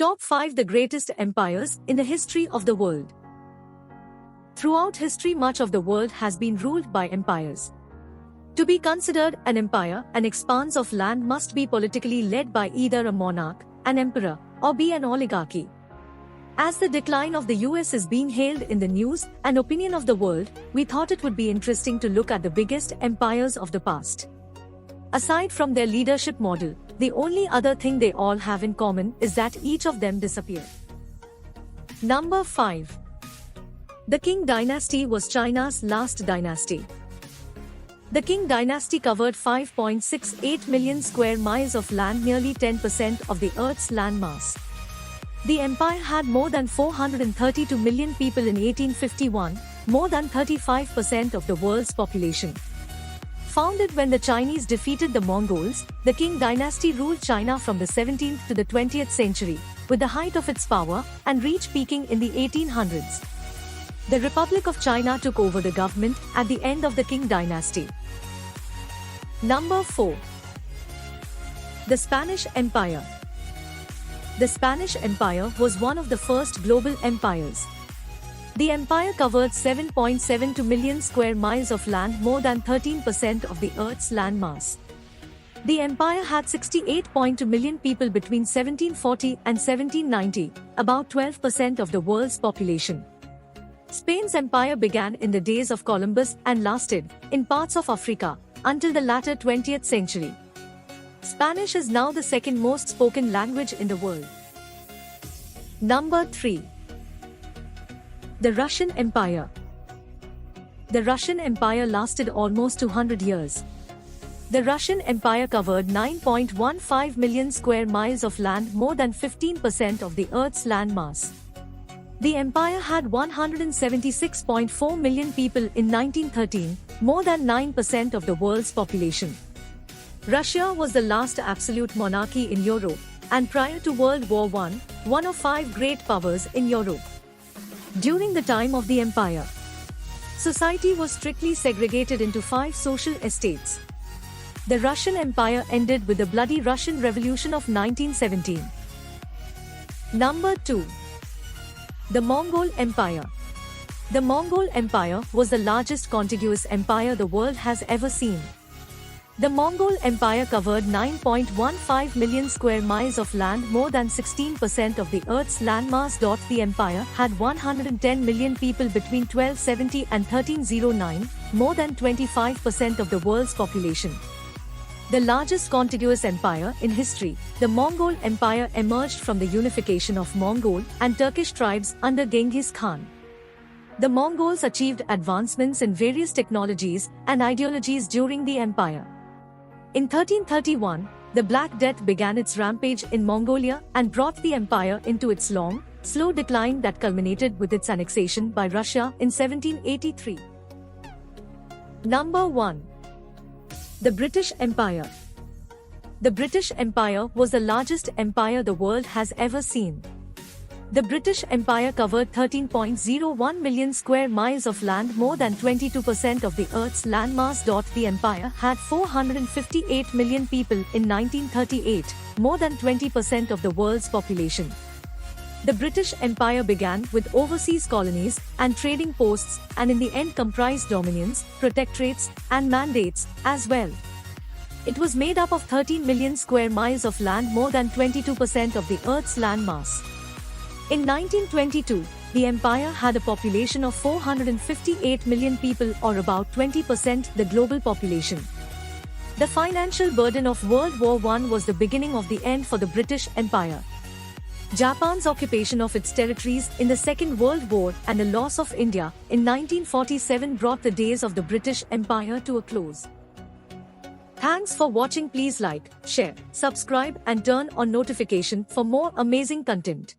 Top 5 The greatest empires in the history of the world. Throughout history, much of the world has been ruled by empires. To be considered an empire, an expanse of land must be politically led by either a monarch, an emperor, or be an oligarchy. As the decline of the US is being hailed in the news and opinion of the world, we thought it would be interesting to look at the biggest empires of the past. Aside from their leadership model, the only other thing they all have in common is that each of them disappeared. Number 5. The Qing dynasty was China's last dynasty. The Qing dynasty covered 5.68 million square miles of land, nearly 10% of the Earth's landmass. The empire had more than 432 million people in 1851, more than 35% of the world's population. Founded when the Chinese defeated the Mongols, the Qing dynasty ruled China from the 17th to the 20th century, with the height of its power, and reached peaking in the 1800s. The Republic of China took over the government at the end of the Qing dynasty. Number 4. The Spanish Empire. The Spanish Empire was one of the first global empires. The empire covered 7.72 million square miles of land, more than 13% of the Earth's landmass. The empire had 68.2 million people between 1740 and 1790, about 12% of the world's population. Spain's empire began in the days of Columbus and lasted, in parts of Africa, until the latter 20th century. Spanish is now the second most spoken language in the world. Number 3. The Russian Empire. The Russian Empire lasted almost 200 years. The Russian Empire covered 9.15 million square miles of land, more than 15% of the Earth's landmass. The empire had 176.4 million people in 1913, more than 9% of the world's population. Russia was the last absolute monarchy in Europe, and prior to World War I, one of 5 great powers in Europe. During the time of the empire, society was strictly segregated into 5 social estates. The Russian Empire ended with the bloody Russian Revolution of 1917. Number 2. The Mongol Empire. The Mongol Empire was the largest contiguous empire the world has ever seen. The Mongol Empire covered 9.15 million square miles of land, more than 16% of the Earth's landmass. The empire had 110 million people between 1270 and 1309, more than 25% of the world's population. The largest contiguous empire in history, the Mongol Empire emerged from the unification of Mongol and Turkish tribes under Genghis Khan. The Mongols achieved advancements in various technologies and ideologies during the empire. In 1331, the Black Death began its rampage in Mongolia and brought the empire into its long, slow decline that culminated with its annexation by Russia in 1783. Number 1. The British Empire. The British Empire was the largest empire the world has ever seen. The British Empire covered 13.01 million square miles of land, more than 22% of the Earth's landmass. The empire had 458 million people in 1938, more than 20% of the world's population. The British Empire began with overseas colonies and trading posts, and in the end comprised dominions, protectorates, and mandates as well. It was made up of 13 million square miles of land, more than 22% of the Earth's landmass. In 1922, the empire had a population of 458 million people, or about 20% the global population. The financial burden of World War I was the beginning of the end for the British Empire. Japan's occupation of its territories in the Second World War and the loss of India in 1947 brought the days of the British Empire to a close. Thanks for watching. Please like, share, subscribe and turn on notification for more amazing content.